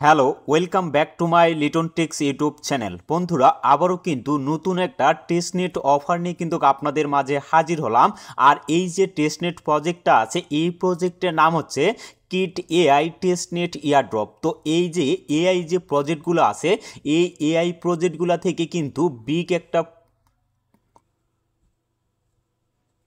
Hello, welcome back to my Liton techs YouTube channel. বন্ধুরা, আবারও কিন্তু নতুন একটা টেস্টনেট অফার নিয়ে কিন্তু আপনাদের মাঝে হাজির হলাম। আর এই যে টেস্টনেট প্রজেক্টটা আছে, এই প্রজেক্টের নাম হচ্ছে কিট এআই টেস্টনেট ইয়ারড্রপ। তো এই যে এআই যে প্রজেক্টগুলো আছে, এই এআই প্রজেক্টগুলো থেকে কিন্তু বিগ একটা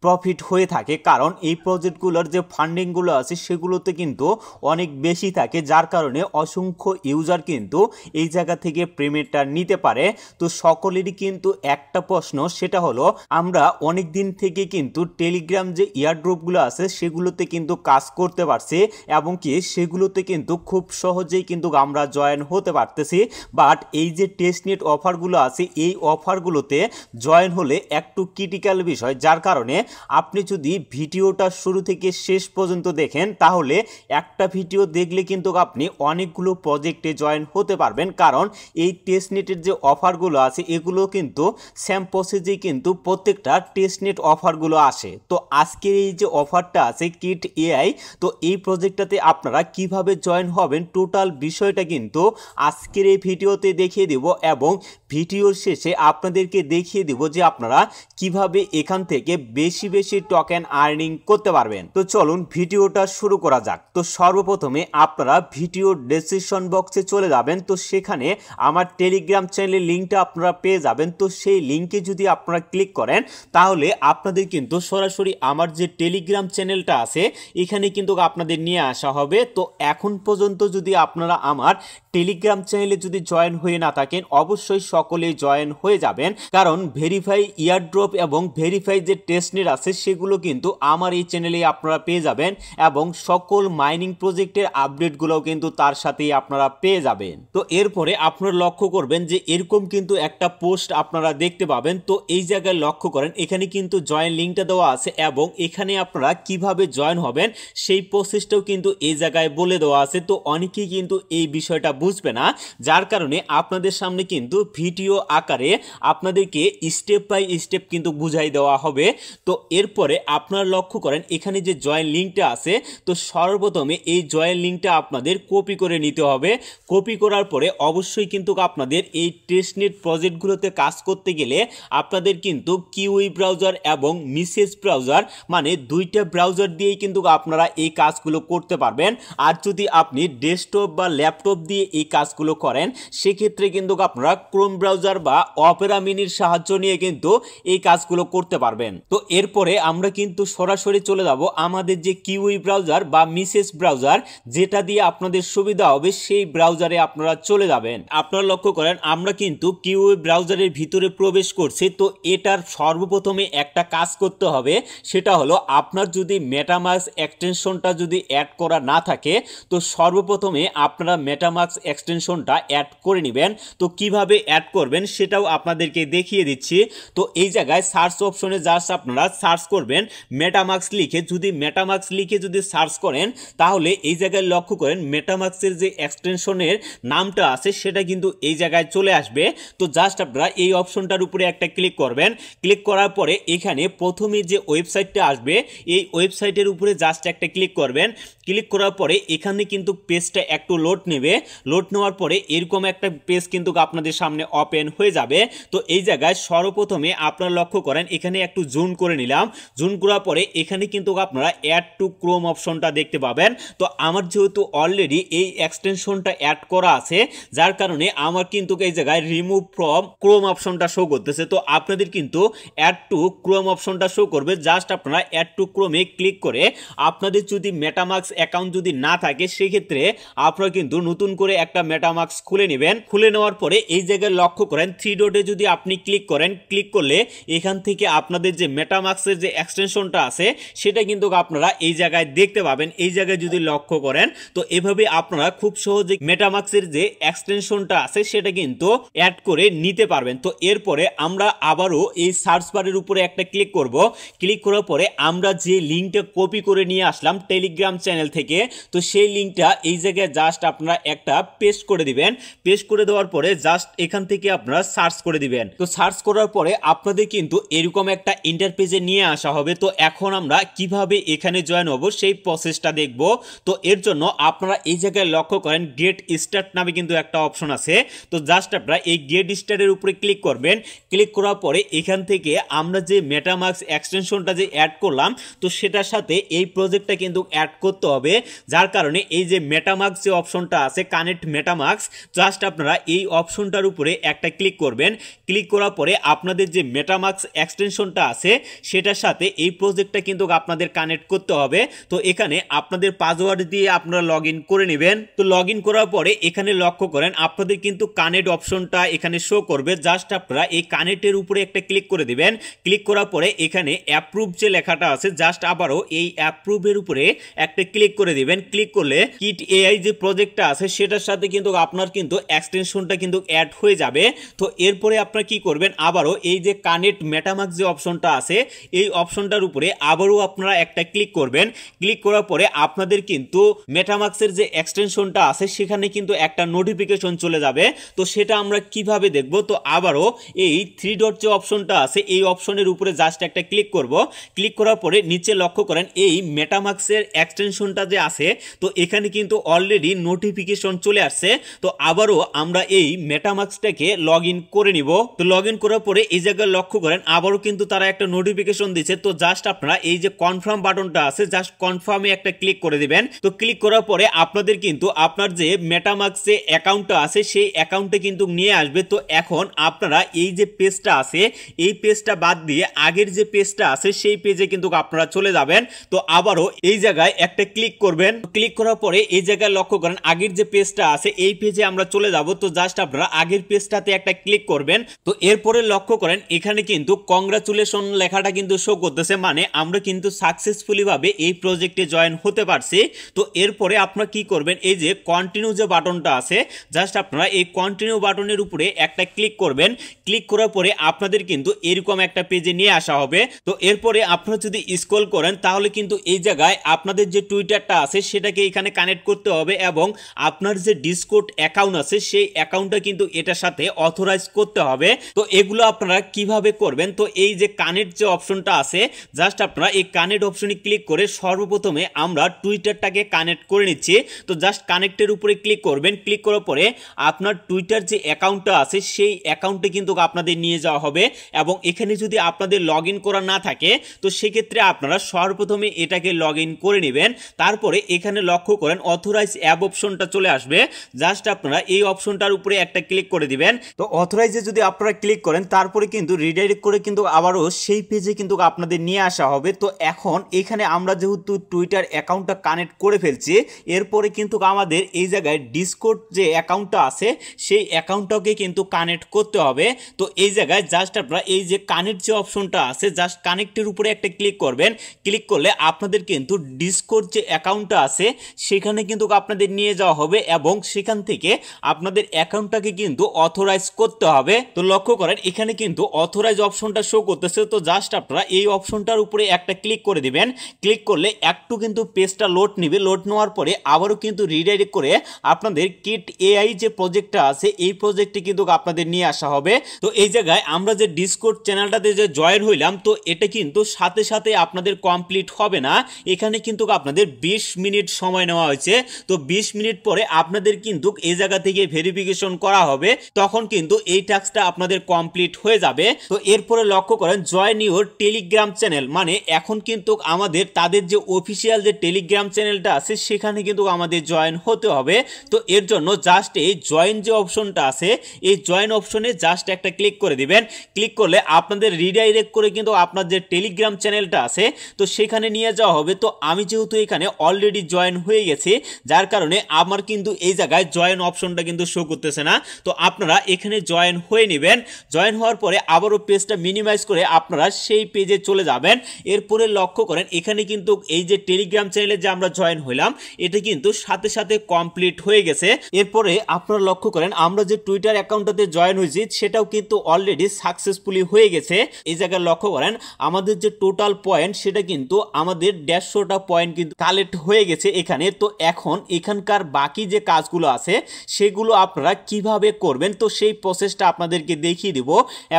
প্রফিট হয়ে থাকে, কারণ এই প্রজেক্টগুলোর যে ফান্ডিংগুলো আছে সেগুলোতে কিন্তু অনেক বেশি থাকে, যার কারণে অসংখ্য ইউজার কিন্তু এই জায়গা থেকে পেমেন্টটা নিতে পারে। তো সকলেরই কিন্তু একটা প্রশ্ন, সেটা হলো আমরা অনেক দিন থেকে কিন্তু টেলিগ্রাম যে ইয়ারড্রপগুলো আছে সেগুলোতে কিন্তু কাজ করতে পারছি, এবং কি সেগুলোতে কিন্তু খুব সহজেই কিন্তু আমরা জয়েন হতে পারতেছি। বাট এই যে টেস্টনেট অফারগুলো আছে, এই অফারগুলোতে জয়েন হলে একটু ক্রিটিক্যাল বিষয়, যার কারণে আপনি যদি ভিডিওটা শুরু থেকে শেষ পর্যন্ত দেখেন, তাহলে একটা ভিডিও দেখলে কিন্তু আপনি অনেকগুলো প্রজেক্টে জয়েন হতে পারবেন। কারণ এই টেস্টনেটের যে অফারগুলো আছে এগুলো কিন্তু সেম প্রসেসেই কিন্তু প্রত্যেকটা টেস্টনেট অফারগুলো আসে। তো আজকের এই যে অফারটা আছে কিট এআই, তো এই প্রজেক্টটাতে আপনারা কিভাবে জয়েন হবেন টোটাল বিষয়টা কিন্তু আজকের এই ভিডিওতে দেখিয়ে দেব, এবং ভিডিওর শেষে আপনাদেরকে দেখিয়ে দেব যে আপনারা কিভাবে এখান থেকে বেশি বেশি টোকেন আর্নিং করতে পারবেন। তো চলুন ভিডিওটা শুরু করা যাক। তো সর্বপ্রথমে আপনারা ভিডিও ডেসক্রিপশন বক্সে চলে যাবেন, তো সেখানে আমার টেলিগ্রাম চ্যানেলের লিঙ্কটা আপনারা পেয়ে যাবেন। তো সেই লিঙ্কে যদি আপনারা ক্লিক করেন, তাহলে আপনাদের কিন্তু সরাসরি আমার যে টেলিগ্রাম চ্যানেলটা আছে এখানে কিন্তু আপনাদের নিয়ে আসা হবে। তো এখন পর্যন্ত যদি আপনারা আমার টেলিগ্রাম চ্যানেলে যদি জয়েন হয়ে না থাকেন, অবশ্যই সকলেই জয়েন হয়ে যাবেন, কারণ ভেরিফাই ইয়ারড্রপ এবং ভেরিফাই যে টেস্টনেট আছে সেগুলো কিন্তু আমার এই চ্যানেলে আপনারা পেয়ে যাবেন, এবং সকল মাইনিং প্রজেক্টের আপডেটগুলোও কিন্তু তার সাথেই আপনারা পেয়ে যাবেন। তো এরপরে আপনারা লক্ষ্য করবেন যে এরকম কিন্তু একটা পোস্ট আপনারা দেখতে পাবেন। তো এই জায়গায় লক্ষ্য করেন, এখানে কিন্তু জয়েন লিঙ্কটা দেওয়া আছে, এবং এখানে আপনারা কিভাবে জয়েন হবেন সেই প্রসেসটাও কিন্তু এই জায়গায় বলে দেওয়া আছে। তো অনেকেই কিন্তু এই বিষয়টা বুঝবে না, যার কারণে আপনাদের সামনে কিন্তু ভিডিও আকারে আপনাদেরকে স্টেপ বাই স্টেপ কিন্তু বুঝাই দেওয়া হবে। তো এরপরে আপনারা লক্ষ্য করেন এখানে যে জয়েন লিঙ্কটা আছে, তো সর্বপ্রথমে এই জয়েন লিঙ্কটা আপনাদের কপি করে নিতে হবে। কপি করার পরে অবশ্যই কিন্তু আপনাদের এই টেস্টনেট প্রজেক্টগুলোতে কাজ করতে গেলে আপনাদের কিন্তু কিউই ব্রাউজার এবং মিসেজ ব্রাউজার, মানে দুইটা ব্রাউজার দিয়েই কিন্তু আপনারা এই কাজগুলো করতে পারবেন। আর যদি আপনি ডেস্কটপ বা ল্যাপটপ দিয়ে এই কাজগুলো করেন, সেক্ষেত্রে কিন্তু আপনারা ক্রোম ব্রাউজার বা অপেরা মিনির সাহায্য নিয়ে কিন্তু এই কাজগুলো করতে পারবেন। তো এরপরে আমরা কিন্তু সরাসরি চলে যাব আমাদের যে কিউই ব্রাউজার বা মিসেস ব্রাউজার, যেটা দিয়ে আপনাদের সুবিধা হবে সেই ব্রাউজারে আপনারা চলে যাবেন। আপনারা লক্ষ্য করেন আমরা কিন্তু কিউই ব্রাউজারের ভিতরে প্রবেশ করছি। তো এটার সর্বপ্রথমে একটা কাজ করতে হবে, সেটা হলো আপনার যদি মেটামাস্ক এক্সটেনশনটা যদি অ্যাড করা না থাকে, তো সর্বপ্রথমে আপনারা মেটামাস্ক এক্সটেনশনটা অ্যাড করে নেবেন। তো কিভাবে অ্যাড করবেন সেটাও আপনাদেরকে দেখিয়ে দিচ্ছি। তো এই জায়গায় সার্চ অপশনে জাস্ট আপনারা সার্চ করবেন মেটামাস্ক লিখে। যদি মেটামাস্ক লিখে যদি সার্চ করেন, তাহলে এই জায়গায় লক্ষ্য করেন মেটামাস্কের যে এক্সটেনশনের নামটা আছে সেটা কিন্তু এই জায়গায় চলে আসবে। তো জাস্ট আপনারা এই অপশনটার উপরে একটা ক্লিক করবেন। ক্লিক করার পরে এখানে প্রথমে যে ওয়েবসাইটটা আসবে, এই ওয়েবসাইটের উপরে জাস্ট একটা ক্লিক করবেন। ক্লিক করার পরে এখানে কিন্তু পেজটা একটু লোড নেবে। লোড নেওয়ার পরে এরকম একটা পেজ কিন্তু আপনাদের সামনে ওপেন হয়ে যাবে। তো এই জায়গায় সর্বপ্রথমে আপনারা লক্ষ্য করেন এখানে একটু জুম করে নিলাম। জুম করার পরে এখানে কিন্তু আপনারা অ্যাড টু ক্রোম অপশনটা দেখতে পাবেন। তো আমার যেহেতু অলরেডি এই এক্সটেনশনটা অ্যাড করা আছে, যার কারণে আমার কিন্তু এই জায়গায় রিমুভ ফ্রম ক্রোম অপশনটা শো করতেছে। তো আপনাদের কিন্তু অ্যাড টু ক্রোম অপশনটা শো করবে। জাস্ট আপনারা অ্যাড টু ক্রোমে ক্লিক করে আপনাদের যদি মেটামাস্ক অ্যাকাউন্ট যদি না থাকে, সেক্ষেত্রে আপনারা কিন্তু নতুন করে একটা মেটামাস্ক খুলে নেবেন। খুলে নেওয়ার পরে এই জায়গায় লক্ষ্য করেন থ্রি ডটে যদি আপনি ক্লিক করেন, ক্লিক করলে এখান থেকে আপনাদের যে মেটামাস্কের যে এক্সটেনশনটা আছে সেটা কিন্তু আপনারা এই জায়গায় দেখতে পাবেন। এই জায়গায় যদি লক্ষ্য করেন, তো এভাবে আপনারা খুব সহজে মেটামাস্কের যে এক্সটেনশনটা আছে সেটা কিন্তু অ্যাড করে নিতে পারবেন। তো এরপরে আমরা আবারও এই সার্চ বারের উপরে একটা ক্লিক করব। ক্লিক করার পরে আমরা যে লিঙ্কটা কপি করে নিয়ে আসলাম টেলিগ্রাম চ্যানেল থেকে, তো সেই লিঙ্কটা এই জায়গায় জাস্ট আপনারা একটা পেস্ট করে দিবেন। পেস্ট করে দেওয়ার পরে জাস্ট এখান থেকে আপনারা সার্চ করে দিবেন। তো সার্চ করার পরে আপনাদের কিন্তু এরকম একটা ইন্টারপেজে পেজে নিয়ে আসা হবে। তো এখন আমরা কিভাবে এখানে জয়েন হব সেই প্রসেসটা দেখব। তো এর জন্য আপনারা এই জায়গায় লক্ষ্য করেন গেট স্টার্ট নামে কিন্তু একটা অপশন আছে। তো জাস্ট আপনারা এই গেট স্টার্টের উপরে ক্লিক করবেন। ক্লিক করার পরে এখান থেকে আমরা যে মেটামাস্ক এক্সটেনশনটা যে অ্যাড করলাম তো সেটার সাথে এই প্রজেক্টটা কিন্তু অ্যাড করতে হবে। যার কারণে এই যে মেটামাস্ক যে অপশনটা আছে কানেক্ট মেটামাস্ক, জাস্ট আপনারা এই অপশনটার উপরে একটা ক্লিক করবেন। ক্লিক করার পরে আপনাদের যে মেটামাস্ক এক্সটেনশনটা আছে সেটার সাথে এই প্রজেক্টটা কিন্তু আপনাদের কানেক্ট করতে হবে। তো এখানে আপনাদের পাসওয়ার্ড দিয়ে আপনারা লগ ইন করে নেবেন। তো লগ ইন করার পরে এখানে লক্ষ্য করেন আপনাদের কিন্তু কানেক্ট অপশনটা এখানে শো করবে। জাস্ট আপনারা এই কানেক্টের উপরে একটা ক্লিক করে দিবেন। ক্লিক করার পরে এখানে অ্যাপ্রুভ যে লেখাটা আছে জাস্ট আবারও এই অ্যাপ্রুভের উপরে একটা ক্লিক করে দিবেন। ক্লিক করলে কিট এআই যে প্রজেক্টটা আছে সেটার সাথে কিন্তু আপনার কিন্তু এক্সটেনশনটা কিন্তু অ্যাড হয়ে যাবে। তো এরপরে আপনারা কি করবেন, আবারও এই যে কানেক্ট মেটামাস্ক যে অপশনটা আছে এই অপশনটার উপরে আবারও আপনারা একটা ক্লিক করবেন। ক্লিক করার পরে আপনাদের কিন্তু মেটামাস্কের যে এক্সটেনশনটা আছে সেখানে কিন্তু একটা নোটিফিকেশন চলে যাবে। তো সেটা আমরা কিভাবে দেখব, তো আবারও এই থ্রি ডট যে অপশনটা আছে এই অপশনের উপরে জাস্ট একটা ক্লিক করব। ক্লিক করার পরে নিচে লক্ষ্য করেন এই মেটামাস্কের এক্সটেনশনটা যে আছে তো এখানে কিন্তু অলরেডি নোটিফিকেশন চলে আসছে। তো আবারও আমরা এই মেটামাস্কটাকে লগ ইন করে নিব। তো লগ ইন করার পরে এই জায়গায় লক্ষ্য করেন আবারও কিন্তু তারা একটা নোটিফিকেশন দিচ্ছে। তো জাস্ট আপনারা এই যে কনফার্ম বাটনটা আছে জাস্ট কনফার্মে একটা ক্লিক করে দিবেন। তো ক্লিক করার পরে আপনাদের কিন্তু আপনার যে মেটামাস্ক যে অ্যাকাউন্টটা আছে সেই অ্যাকাউন্টে কিন্তু নিয়ে আসবে। তো এখন আপনারা এই যে পেজটা আছে এই পেজটা বাদ দিয়ে আগের যে পেজটা আছে সেই পেজে কিন্তু আপনারা চলে যাবেন। তো আবারও এই জায়গায় একটা ক্লিক করবেন। ক্লিক করার পরে এই জায়গায় লক্ষ্য করেন আগের যে পেজটা আছে এই পেজে আমরা চলে যাব। তো জাস্ট আপনারা আগের পেজটাতে একটা ক্লিক করবেন। তো এরপরে লক্ষ্য করেন এখানে কিন্তু কংগ্রাচুলেশন লেখাটা কিন্তু শো করতেছে, মানে আমরা কিন্তু সাকসেসফুলি ভাবে এই প্রজেক্টে জয়েন হতে পারছি। তো এরপরে আপনারা কি করবেন, এই যে কন্টিনিউ যে বাটনটা আছে জাস্ট আপনারা এই কন্টিনিউ বাটনের উপরে একটা ক্লিক করবেন। ক্লিক করার পরে আপনাদের কিন্তু এরকম একটা পেজে নিয়ে আসা হবে। তো এরপরে আপনারা যদি স্ক্রল করেন তাহলে কিন্তু এই জায়গায় আপনাদের যে টুইটারটা আছে সেটাকে এখানে কানেক্ট করতে হবে এবং আপনার যে ডিসকর্ড অ্যাকাউন্ট আছে সেই অ্যাকাউন্টটা কিন্তু এটার সাথে অথরাইজ করতে হবে। তো এগুলো আপনারা কিভাবে করবেন, তো এই যে কানেক্ট যে অপশনটা আছে জাস্ট আপনারা এই কানেক্ট অপশনে ক্লিক করে সর্বপ্রথমে আমরা টুইটারটাকে কানেক্ট করে নিচ্ছি। তো জাস্ট কানেক্টের উপরে ক্লিক করবেন। ক্লিক করার পরে আপনার টুইটার যে অ্যাকাউন্টটা আছে সেই অ্যাকাউন্টে কিন্তু আপনাদের নিয়ে যাওয়া হবে এবং এখানে যদি আপনাদের লগ ইন করা না থাকে তো সেক্ষেত্রে আপনারা সর্বপ্রথমে এটাকে লগ ইন করে নেবেন। তারপরে এখানে লক্ষ্য করেন অথরাইজ অ্যাপ অপশনটা চলে আসবে। জাস্ট আপনারা এই অপশনটার উপরে একটা ক্লিক করে দিবেন। তো অথরাইজে যদি আপনারা ক্লিক করেন তারপরে কিন্তু রিডাইরেক্ট করে কিন্তু আবারও সেই পেজে কিন্তু আপনাদের নিয়ে আসা হবে। তো এখন এখানে আমরা যেহেতু টুইটার অ্যাকাউন্টটা কানেক্ট করে ফেলছি এরপরে কিন্তু আমাদের এই জায়গায় ডিসকর্ড যে অ্যাকাউন্টটা আছে সেই অ্যাকাউন্টটাকে কিন্তু কানেক্ট করতে হবে। তো এই জায়গায় জাস্ট আপনারা এই যে কানেক্ট যে অপশনটা আছে জাস্ট কানেক্টের উপরে একটা ক্লিক করবেন। ক্লিক করলে আপনাদের কিন্তু ডিসকর্ড যে অ্যাকাউন্টটা আছে সেখানে কিন্তু আপনাদের নিয়ে যাওয়া হবে এবং সেখান থেকে আপনাদের অ্যাকাউন্টটাকে কিন্তু অথরাইজ করতে হবে। তো লক্ষ্য করেন এখানে কিন্তু অথরাইজ অপশনটা শো করতেছে। তো জাস্ট আপনারা এই অপশনটার উপরে একটা ক্লিক করে দিবেন। ক্লিক করলে একটু কিন্তু পেজটা লোড নেবে। লোড নেওয়ার পরে আবারও কিন্তু রিডাইরেক্ট করে আপনাদের কিট এআই যে প্রজেক্টটা আছে এই প্রজেক্টে কিন্তু আপনাদের নিয়ে আসা হবে। তো এই জায়গায় আমরা যে ডিসকর্ড চ্যানেলটাতে যে জয়েন হইলাম তো এটা কিন্তু সাথে সাথে আপনাদের কমপ্লিট হবে না। এখানে কিন্তু আপনাদের 20 মিনিট সময় নেওয়া হয়েছে। তো 20 মিনিট পরে আপনাদের কিন্তু এই জায়গা থেকে ভেরিফিকেশন করা হবে, তখন কিন্তু এই টাস্কটা আপনাদের কমপ্লিট হয়ে যাবে। তো এরপরে লক্ষ্য করেন জয়েন ইউর টেলিগ্রাম চ্যানেল, মানে এখন কিন্তু আমাদের তাদের যে অফিসিয়াল যে টেলিগ্রাম চ্যানেলটা আছে সেখানে কিন্তু আমাদের জয়েন হতে হবে। তো এর জন্য জাস্ট এই জয়েন যে অপশনটা আছে এই জয়েন অপশনে জাস্ট একটা ক্লিক করে দিবেন। ক্লিক করলে আপনাদের রিডাইরেক্ট করে কিন্তু আপনার যে টেলিগ্রাম চ্যানেলটা আছে তো সেখানে নিয়ে যাওয়া হবে। তো আমি যেহেতু এখানে অলরেডি জয়েন হয়ে গেছি যার কারণে আমার কিন্তু এই জায়গায় জয়েন অপশনটা কিন্তু শো করতেছে না। তো আপনারা এখানে জয়েন হয়ে নেবেন। জয়েন হওয়ার পরে আবারও পেজটা মিনিমাইজ করে আপনারা সেই পেজে চলে যাবেন। এরপরে লক্ষ্য করেন এখানে কিন্তু এই যে টেলিগ্রাম চ্যানেলে যে আমরা জয়েন হইলাম এটা কিন্তু সাথে সাথে কমপ্লিট হয়ে গেছে। এরপরে আপনারা লক্ষ্য করেন আমরা যে টুইটার অ্যাকাউন্টটাতে জয়েন হয়েছি সেটাও কিন্তু অলরেডি সাকসেসফুলি হয়ে গেছে। এই জায়গায় লক্ষ্য করেন আমাদের যে টোটাল পয়েন্ট সেটা কিন্তু আমাদের 150টা পয়েন্ট কিন্তু কালেক্ট হয়ে গেছে এখানে। তো এখন এখানকার বাকি যে কাজগুলো আছে সেগুলো আপনারা কিভাবে করবেন তো সেই প্রসেসটা আপনাদেরকে দেখিয়ে দিব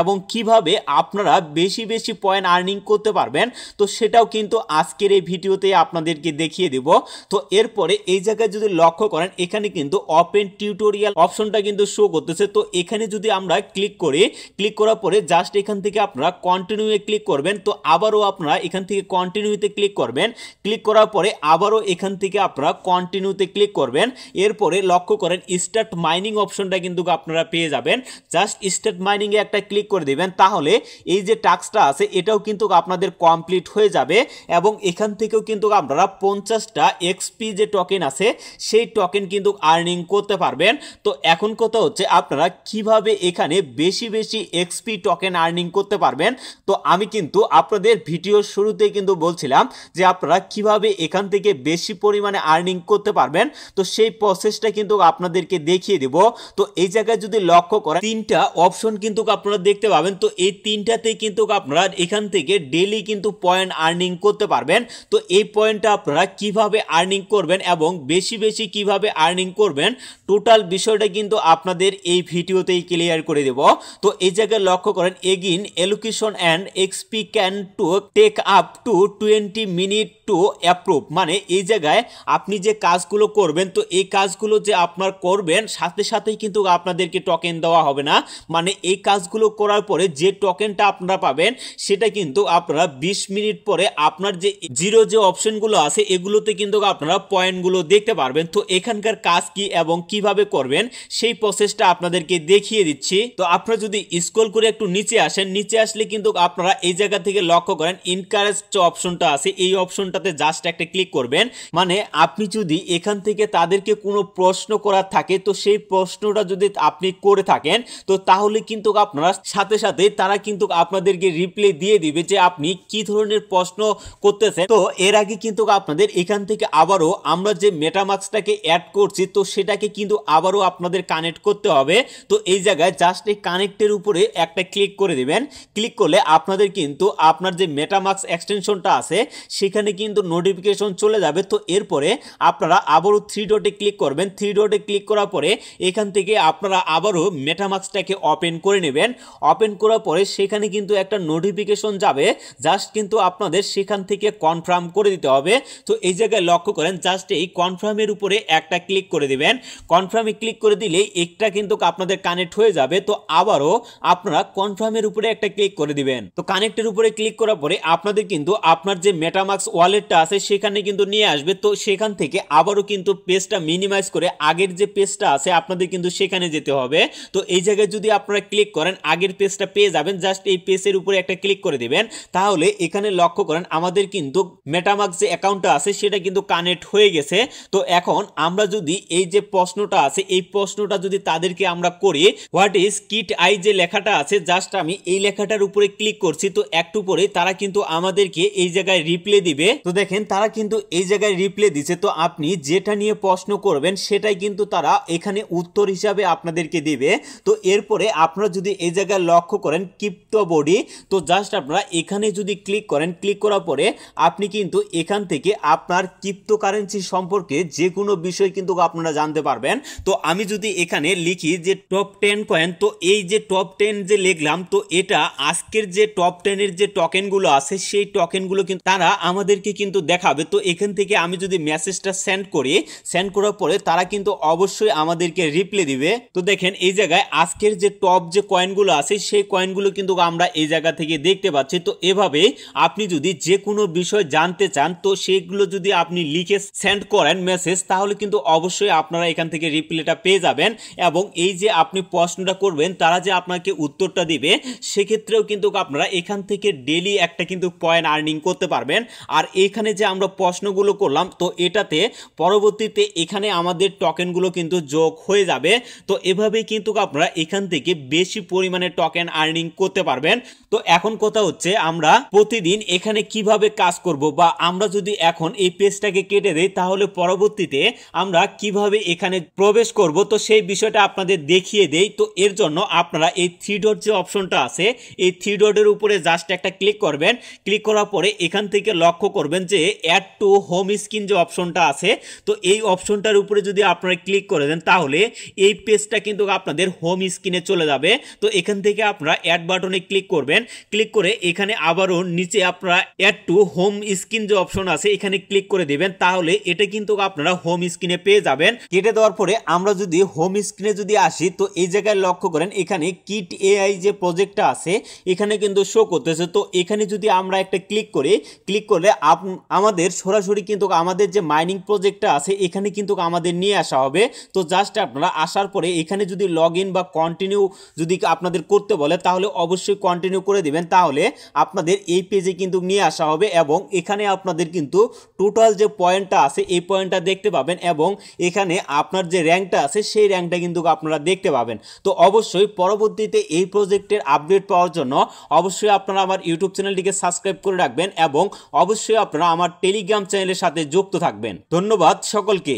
এবং কিভাবে আপনারা বেশি বেশি পয়েন্ট আর্নিং করতে পারবেন, তো সেটাও কিন্তু আজকের এই ভিডিওতে আপনাদেরকে দেখিয়ে দেব। তো এরপরে এই জায়গায় যদি লক্ষ্য করেন এখানে কিন্তু ওপেন টিউটোরিয়াল অপশনটা কিন্তু শো করতেছে। তো এখানে যদি আমরা ক্লিক করি, ক্লিক করার পরে জাস্ট এখান থেকে আপনারা কন্টিনিউয়ে ক্লিক করবেন। তো আবারও আপনারা এখান থেকে কন্টিনিউতে ক্লিক করবেন, ক্লিক করার পরে আবারও এখান থেকে আপনারা কন্টিনিউতে ক্লিক করবেন। এরপরে লক্ষ্য করেন স্টার্ট মাইনিং অপশনটা কিন্তু আপনারা পেয়ে যাবেন। জাস্ট স্টার্ট মাইনিংয়ে একটা ক্লিক করে দিবেন, তাহলে এই যে টাস্কটা আছে এটাও কিন্তু আপনাদের কমপ্লিট হয়ে যাবে এবং এখান থেকেও কিন্তু আপনারা 50টা এক্সপি যে টোকেন আছে সেই টোকেন কিন্তু আর্নিং করতে পারবেন। তো এখন কথা হচ্ছে আপনারা কিভাবে এখানে বেশি বেশি এক্সপি টোকেন আর্নিং করতে পারবেন। তো আমি কিন্তু আপনাদের ভিডিওর শুরুতেই কিন্তু বলছিলাম যে আপনারা কিভাবে এখান থেকে বেশি পরিমাণে আর্নিং করতে পারবেন, তো সেই প্রসেসটা কিন্তু আপনাদেরকে দেখিয়ে দেব। তো এই জায়গায় যদি লক্ষ্য করেন তিনটা অপশন কিন্তু আপনারা দেখতে পাবেন। তো এই তিনটাতেই কিন্তু আপনারা এখান থেকে ডেইলি কিন্তু পয়েন্ট আর্নিং করতে পারবেন। তো এই পয়েন্টটা আপনারা কিভাবে আর্নিং করবেন এবং বেশি বেশি কিভাবে আর্নিং করবেন টোটাল বিষয়টা কিন্তু আপনাদের এই ভিডিওতেই ক্লিয়ার করে দেব। তো এই জায়গায় লক্ষ্য করেন again allocation and XP can to take up to 20 minute to approve, মানে এই জায়গায় আপনি যে কাজগুলো করবেন তো এই কাজগুলো যে আপনার করবেন সাথে সাথেই কিন্তু আপনাদেরকে টোকেন দেওয়া হবে না, মানে এই কাজগুলো করার পরে যে টোকেনটা আপনারা পাবেন সেটা কিন্তু আপনারা 20 মিনিট পরে আপনার যে জিরো যে অপশনগুলো আছে এগুলোতে কিন্তু আপনারা পয়েন্টগুলো দেখতে পারবেন। তো এখানকার কাজ কি এবং কিভাবে করবেন সেই প্রসেসটা আপনাদেরকে দেখিয়ে দিচ্ছি। তো আপনারা যদি স্ক্রল করে একটু নিচে আসেন, নিচে আসলে কিন্তু আপনারা এই জায়গা থেকে লক্ষ্য করেন ইনকারেজ যে অপশনটা আছে এই অপশনটাতে জাস্ট একটা ক্লিক করবেন। মানে আপনি যদি এখান থেকে তাদেরকে কোনো প্রশ্ন করার থাকে তো সেই প্রশ্নটা যদি আপনি করে থাকেন তো তাহলে কিন্তু আপনারা সাথে সাথে তারা কিন্তু আপনাদেরকে রিপ্লাই দিয়ে দিবে যে আপনি কি ধরনের প্রশ্ন করতেছেন। তো এর আগে কিন্তু আপনাদের এখান থেকে আবারও আমরা যে মেটামাস্কটাকে অ্যাড করছি তো সেটাকে কিন্তু আবারও আপনাদের কানেক্ট করতে হবে। তো এই জায়গায় জাস্ট এই কানেক্টের উপরে একটা ক্লিক করে দিবেন, ক্লিক করলে আপনাদের কিন্তু আপনার যে মেটামাস্ক এক্সটেনশনটা আছে সেখানে কিন্তু নোটিফিকেশন চলে যাবে। তো এরপরে আপনারা আবারও 3 ডটে ক্লিক করবেন, 3 ডটে ক্লিক করার পরে এখান থেকে আপনারা আবারও মেটামাস্কটাকে ওপেন করে নেবেন। ওপেন করার পরে সেখানে কিন্তু একটা নোটিফিকেশন যাবে, জাস্ট কিন্তু আপনাদের সেখান থেকে কনফার্ম করে দিতে হবে। তো এই জায়গায় লক্ষ্য করেন জাস্ট এই কনফার্মের উপরে একটা ক্লিক করে দিবেন, কনফার্মে ক্লিক করে দিলেই একটা কিন্তু আপনাদের কানেক্ট হয়ে যাবে। তো আবারও আপনারা কনফার্মের উপরে একটা ক্লিক করে দিবেন। তো কানেক্টের উপরে ক্লিক করার পরে আপনাদের কিন্তু আপনার যে মেটামাস্ক ওয়ালেটটা আছে সেখানে কিন্তু নিয়ে আসবে। তো সেখান থেকে আবারও কিন্তু পেজটা মিনিমাইজ করে আগের যে পেজটা আছে আপনাদের কিন্তু সেখানে যেতে হবে। তো এই জায়গায় যদি আপনারা ক্লিক করেন আগের পেজটা পেয়ে যাবেন, জাস্ট এই পেজের উপরে একটা ক্লিক করে দিবেন। তাহলে এখানে লক্ষ্য করেন আমাদের কিন্তু মেটামাস্ক যে অ্যাকাউন্টটা আছে সেটা কিন্তু কানেক্ট হয়ে গেছে। তো এখন আমরা যদি এই যে প্রশ্নটা আছে এই প্রশ্নটা যদি তাদেরকে আমরা করি হোয়াট ইজ কিট আই যে লেখাটা আছে জাস্ট আমি এই লেখাটার উপরে ক্লিক করছি, তো একটু পরে তারা কিন্তু আমাদেরকে এই জায়গায় রিপ্লাই দিবে। তো দেখেন তারা কিন্তু এই জায়গায় রিপ্লাই দিচ্ছে। তো আপনি যেটা নিয়ে প্রশ্ন করবেন সেটাই কিন্তু তারা এখানে উত্তর হিসাবে আপনাদেরকে দিবে। তো এরপরে আপনারা যদি এই জায়গায় লক্ষ্য করেন ক্রিপ্টো বডি, তো জাস্ট আপনারা এখানে যদি ক্লিক করেন, ক্লিক করার পরে আপনি কিন্তু এখান থেকে আপনার ক্রিপ্টোকারেন্সি সম্পর্কে যে কোনো বিষয় কিন্তু আপনারা জানতে পারবেন। তো আমি যদি এখানে লিখি যে টপ 10 কয়েন, তো এই যে টপ 10 যে লিখলাম তো এটা আজকের যে টপ 10 এর যে টোকেনগুলো আছে সেই টোকেনগুলো কিন্তু তারা আমাদেরকে কিন্তু দেখাবে। তো এখান থেকে আমি যদি মেসেজটা সেন্ড করি, সেন্ড করার পরে তারা কিন্তু অবশ্যই আমাদেরকে রিপ্লাই দিবে। তো দেখেন এই জায়গায় আজকের যে টপ যে কয়েনগুলো আছে সেই কয়েনগুলো কিন্তু আমরা এই জায়গা থেকে দেখতে পাচ্ছি। তো এভাবে আপনি যদি যে কোনো বিষয় জানতে চান তো সেগুলো যদি আপনি লিখে সেন্ড করেন মেসেজ তাহলে কিন্তু অবশ্যই আপনারা এখান থেকে রিপ্লাইটা পেয়ে যাবেন এবং এই যে আপনি প্রশ্নটা করবেন তারা যে আপনাকে উত্তরটা দিবে সেক্ষেত্রেও কিন্তু আপনারা এখান থেকে ডেইলি একটা কিন্তু পয়েন্ট আর্নিং করতে পারবেন। আর এখানে যে আমরা প্রশ্নগুলো করলাম তো এটাতে পরবর্তীতে এখানে আমাদের টোকেনগুলো কিন্তু যোগ হয়ে যাবে। তো এভাবেই কিন্তু আপনারা এখান থেকে বেশি পরিমাণে টোকেন আর্নিং করতে পারবেন। তো এখন কথা হচ্ছে আমরা প্রতিদিন এখানে কিভাবে কাজ করব, বা আমরা যদি এখন এই পেজটাকে কেটে দেই তাহলে পরবর্তীতে আমরা কিভাবে এখানে প্রবেশ করব তো সেই বিষয়টা আপনাদের দেখিয়ে দেই। তো এর জন্য আপনারা এই 3 ডট যে অপশনটা আছে এই 3 ডটের উপরে জাস্ট একটা ক্লিক করবেন, ক্লিক করার পরে এখান থেকে লক্ষ্য করবেন যে অ্যাড টু হোম স্ক্রিন যে অপশনটা আছে তো এই অপশনটার উপরে যদি আপনারা ক্লিক করে দেন তাহলে এই পেজটা কিন্তু আপনাদের হোম স্ক্রিনে চলে যাবে। তো এখান থেকে আপনারা অ্যাড বাটনে ক্লিক করবেন, ক্লিক করে এখানে আবারও নিচে আপনারা অ্যাড টু হোম স্ক্রিন যে অপশন আছে এখানে ক্লিক করে দিবেন, তাহলে এটা কিন্তু আপনারা হোম স্ক্রিনে পেয়ে যাবেন। কেটে দেওয়ার পরে আমরা যদি হোম স্ক্রিনে যদি আসি তো এই জায়গায় লক্ষ্য করেন এখানে কিট এআই যে প্রজেক্টটা আছে এখানে কিন্তু শো করতেছে। তো এখানে যদি আমরা একটা ক্লিক করি, ক্লিক করলে আমাদের সরাসরি কিন্তু আমাদের যে মাইনিং প্রজেক্টটা আছে এখানে কিন্তু আমাদের নিয়ে আসা হবে। তো জাস্ট আপনারা আসার পরে এখানে যদি লগ ইন বা কন্টিনিউ যদি আপনাদের করতে বলে তাহলে অবশ্যই কন্টিনিউ করে দিবেন, তাহলে আপনাদের এই পেজে কিন্তু নিয়ে আসা হবে এবং এখানে আপনাদের কিন্তু টোটাল যে পয়েন্টটা আছে এই পয়েন্টটা দেখতে পাবেন এবং এখানে আপনার যে র্যাঙ্কটা আছে সেই র্যাঙ্কটা কিন্তু আপনারা দেখতে পাবেন। তো অবশ্যই পরবর্তীতে এই প্রজেক্টের আপডেট পাওয়ার জন্য অবশ্যই আপনারা আমার ইউটিউব চ্যানেলটিকে সাবস্ক্রাইব করে রাখবেন এবং অবশ্যই আপনারা আমার টেলিগ্রাম চ্যানেলের সাথে যুক্ত থাকবেন। ধন্যবাদ সকলকে।